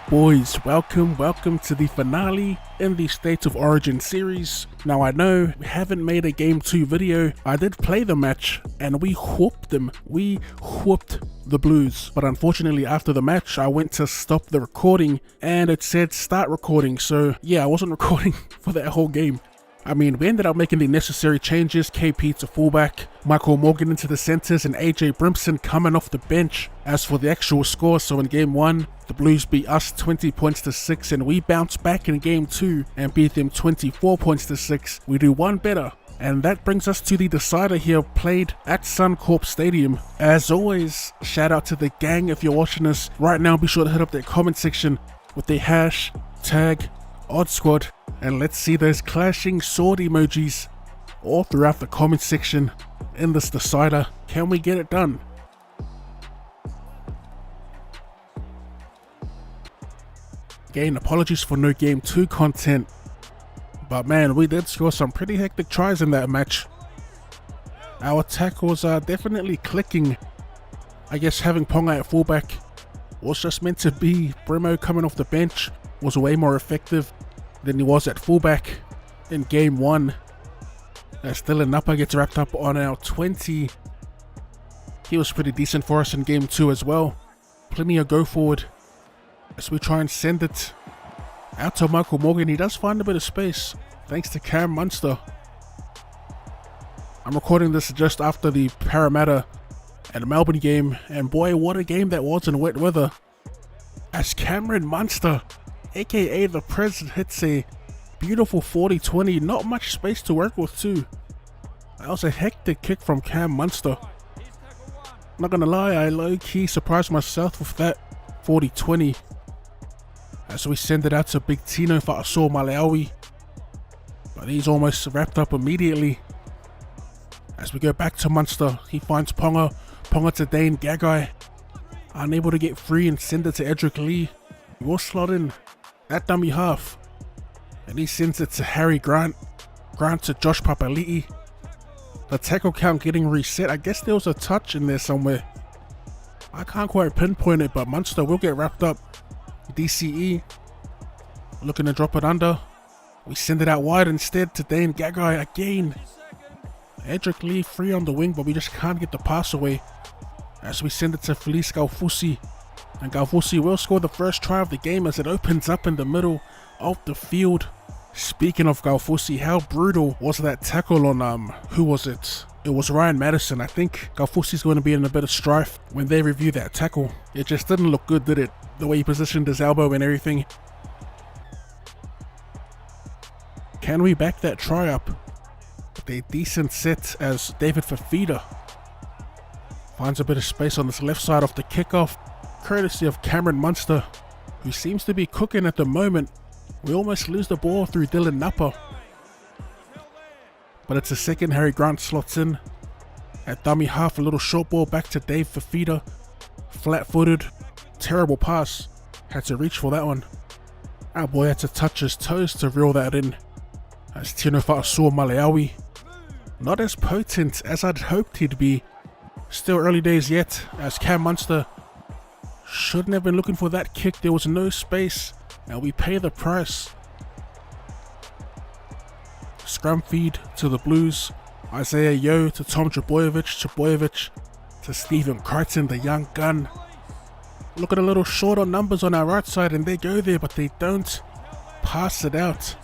Boys, welcome to the finale in the State of Origin series. Now I know we haven't made a game 2 video. I did play the match and we whooped them. We whooped the Blues. But unfortunately after the match I went to stop the recording and it said start recording. So yeah, I wasn't recording for that whole game. I mean, we ended up making the necessary changes, KP to fullback, Michael Morgan into the centres and AJ Brimson coming off the bench. As for the actual score, so in game 1, the Blues beat us 20 points to 6 and we bounced back in game 2 and beat them 24 points to 6. We do one better. And that brings us to the decider here, played at Suncorp Stadium. As always, shout out to the gang if you're watching this right now. Be sure to hit up that comment section with the hashtag OddSquad. And let's see those clashing sword emojis all throughout the comment section in this decider. Can we get it done? Again, apologies for no game 2 content. But man, we did score some pretty hectic tries in that match. Our tackles are definitely clicking. I guess having Ponga at fullback was just meant to be. Bremo coming off the bench was way more effective than he was at fullback in game 1. Dylan Napa gets wrapped up on our 20. He was pretty decent for us in game 2 as well. Plenty of go forward as we try and send it out to Michael Morgan. He does find a bit of space thanks to Cam Munster. I'm recording this just after the Parramatta and Melbourne game, and boy, what a game that was in wet weather. As Cameron Munster, aka the President, hits a beautiful 40-20, not much space to work with too. That was a hectic kick from Cam Munster. Not gonna lie, I low-key surprised myself with that 40-20. As we send it out to Big Tino Fa'aso Maleaui, but he's almost wrapped up immediately. As we go back to Munster, he finds Ponga to Dane Gagai, unable to get free and send it to Edric Lee. He will slot in that dummy half, and he sends it to Harry Grant to Josh Papali'i. The tackle count getting reset. I guess there was a touch in there somewhere. I can't quite pinpoint it, but Munster will get wrapped up. DCE looking to drop it under. We send it out wide instead to Dane Gagai again. Edric Lee free on the wing, but we just can't get the pass away. As we send it to Felice Galfusi. And Galfusi will score the first try of the game as it opens up in the middle of the field. Speaking of Galfusi, how brutal was that tackle on, who was it? It was Ryan Madison. I think Galfusi's going to be in a bit of strife when they review that tackle. It just didn't look good, did it? The way he positioned his elbow and everything. Can we back that try up with a decent set as David Fafita finds a bit of space on this left side off the kickoff, courtesy of Cameron Munster, who seems to be cooking at the moment. We almost lose the ball through Dylan Napa, but it's a second. Harry Grant slots in at dummy half, a little short ball back to Dave Fafita, flat-footed, terrible pass, had to reach for that one. Our boy had to touch his toes to reel that in, as Tino Fa'aso Maleaui, not as potent as I'd hoped he'd be. Still early days yet, as Cam Munster shouldn't have been looking for that kick. There was no space, and we pay the price. Scrum feed to the Blues. Isaiah Yeo to Tom Trbojevic to Stephen Crichton, the young gun. Looking a little short on numbers on our right side, and they go there, but they don't pass it out.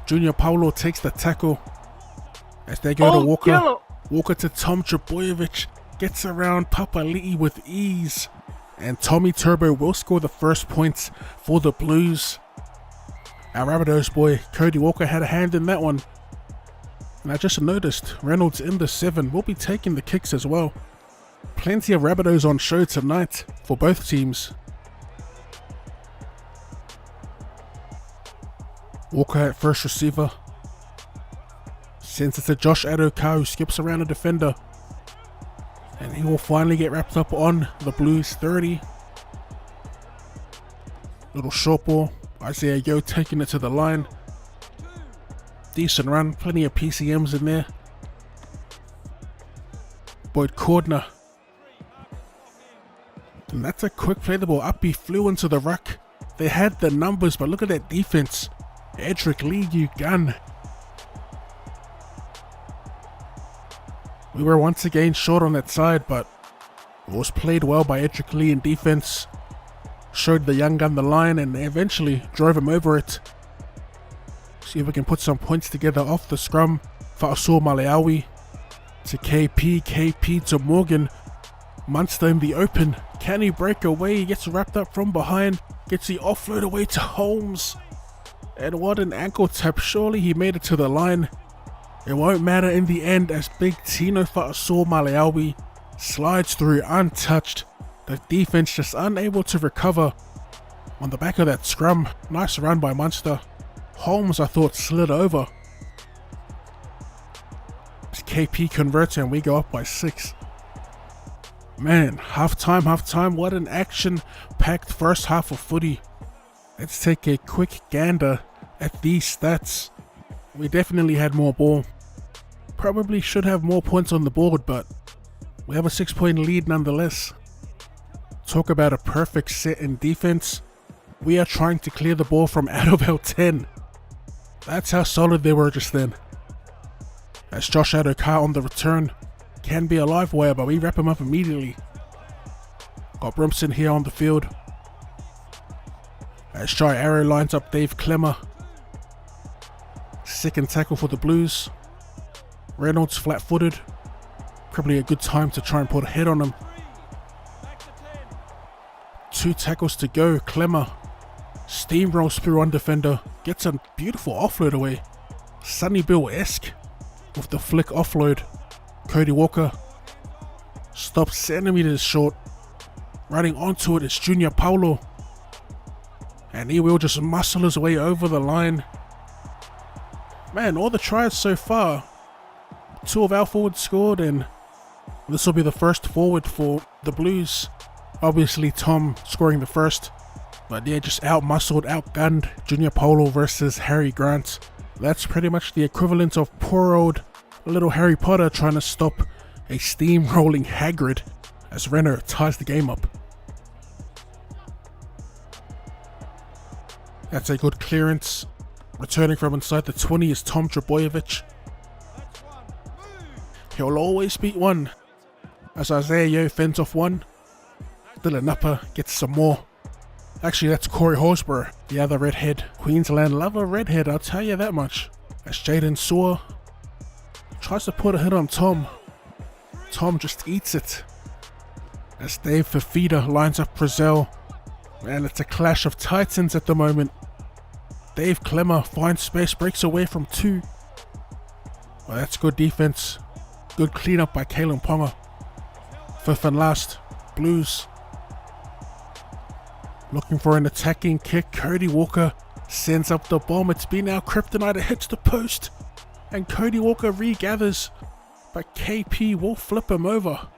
Junior Paulo takes the tackle as they go to Walker. Yellow. Walker to Tom Trbojevic, gets around Papali'i with ease. And Tommy Turbo will score the first points for the Blues. Our Rabbitohs boy, Cody Walker, had a hand in that one. And I just noticed Reynolds in the 7 will be taking the kicks as well. Plenty of Rabbitohs on show tonight for both teams. Walker at first receiver. Sends it to Josh Adoka, who skips around a defender. And he will finally get wrapped up on the Blues 30. Little short ball. Isaiah Yeo taking it to the line. Decent run. Plenty of PCMs in there. Boyd Cordner And that's a quick play the ball up. He flew into the ruck. They had the numbers, but look at that defense. Edric Lee, you gun. We were once again short on that side, but it was played well by Edric Lee in defense. Showed the young gun the line and eventually drove him over it. See if we can put some points together off the scrum. Fa'asua Maleaui to KP to Morgan. Munster in the open. Can he break away? He gets wrapped up from behind. Gets the offload away to Holmes. And what an ankle tap. Surely he made it to the line. It won't matter in the end as big Tino Fa'asua Maleaui slides through untouched. The defense just unable to recover on the back of that scrum. Nice run by Munster. Holmes, I thought, slid over. KP converts and we go up by 6. Man, half time, what an action-packed first half of footy. Let's take a quick gander at these stats. We definitely had more ball. Probably should have more points on the board, but we have a 6-point lead nonetheless. Talk about a perfect set in defense. We are trying to clear the ball from out of our 10. That's how solid they were just then. As Josh Adokar on the return. Can be a live wire, but we wrap him up immediately. Got Brimson here on the field. As Jai Arrow lines up Dave Clemmer. Second tackle for the Blues. Reynolds flat-footed. Probably a good time to try and put a head on him. 2 tackles to go. Clemmer steamrolls through one defender. Gets a beautiful offload away. Sonny Bill-esque with the flick offload. Cody Walker stops centimeters short. Running onto it is Junior Paulo. And he will just muscle his way over the line. Man, all the tries so far. 2 of our forwards scored, and this will be the first forward for the Blues. Obviously Tom scoring the first. But yeah, just out-muscled, outgunned Junior Paulo versus Harry Grant. That's pretty much the equivalent of poor old little Harry Potter trying to stop a steamrolling Hagrid as Renner ties the game up. That's a good clearance. Returning from inside the 20 is Tom Trebojevic. He'll always beat one. As Isaiah Yeo fends off one. Dylan Nupper gets some more. Actually, that's Corey Horsburgh, the other redhead. Queensland love a redhead, I'll tell you that much. As Jaden Sewer tries to put a hit on Tom. Tom just eats it. As Dave Fafita lines up Brazil. Man, it's a clash of titans at the moment. Dave Clemmer finds space, breaks away from 2. Well, that's good defense. Good cleanup by Kalen Ponga. 5th and last, Blues. Looking for an attacking kick. Cody Walker sends up the bomb. It's been our kryptonite. It hits the post. And Cody Walker regathers. But KP will flip him over.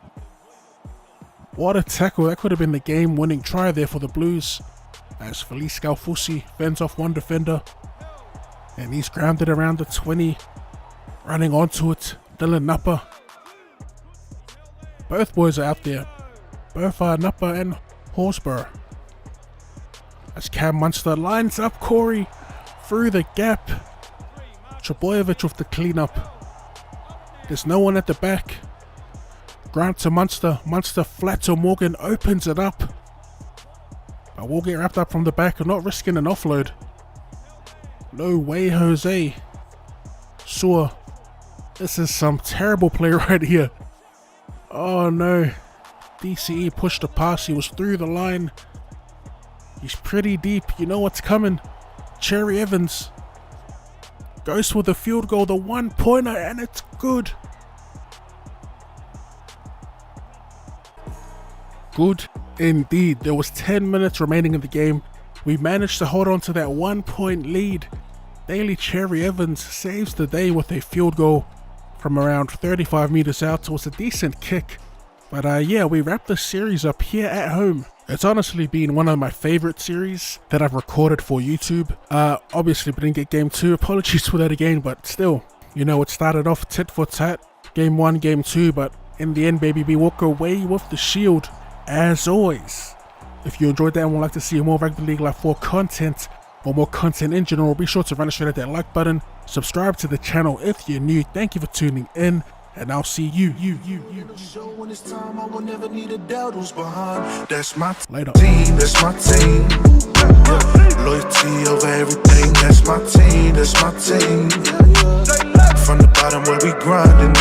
What a tackle. That could have been the game-winning try there for the Blues. As Felice Galfusi fends off one defender. And he's grounded around the 20. Running onto it. Dylan Nupper. Both boys are out there. Both are Nupper and Horsburgh. As Cam Munster lines up Corey through the gap. Trebojevic with the cleanup. There's no one at the back. Grant to Munster. Munster flat to Morgan. Opens it up. But we'll get wrapped up from the back and not risking an offload. No way, Jose. Sewer. This is some terrible play right here. Oh no. DCE pushed the pass. He was through the line. He's pretty deep. You know what's coming. Cherry Evans goes for the field goal, the 1-pointer, and it's good. Good indeed. There was 10 minutes remaining in the game. We managed to hold on to that 1-point lead. Daly Cherry Evans saves the day with a field goal from around 35 meters out. So it's a decent kick. But yeah, we wrapped the series up here at home. It's honestly been one of my favorite series that I've recorded for YouTube. Obviously we didn't get game 2, apologies for that again, but still, you know, it started off tit for tat, game 1, game 2, but in the end, baby, we walk away with the shield. As always, if you enjoyed that and would like to see more regular League Life 4 content, or more content in general, be sure to run straight at that like button, subscribe to the channel if you're new. Thank you for tuning in, and I'll see you. When it's time, I will never need a doubt who's behind. That's my Later. team, that's my team. Loyalty over everything, that's my team, that's my team. From the bottom where we grinding.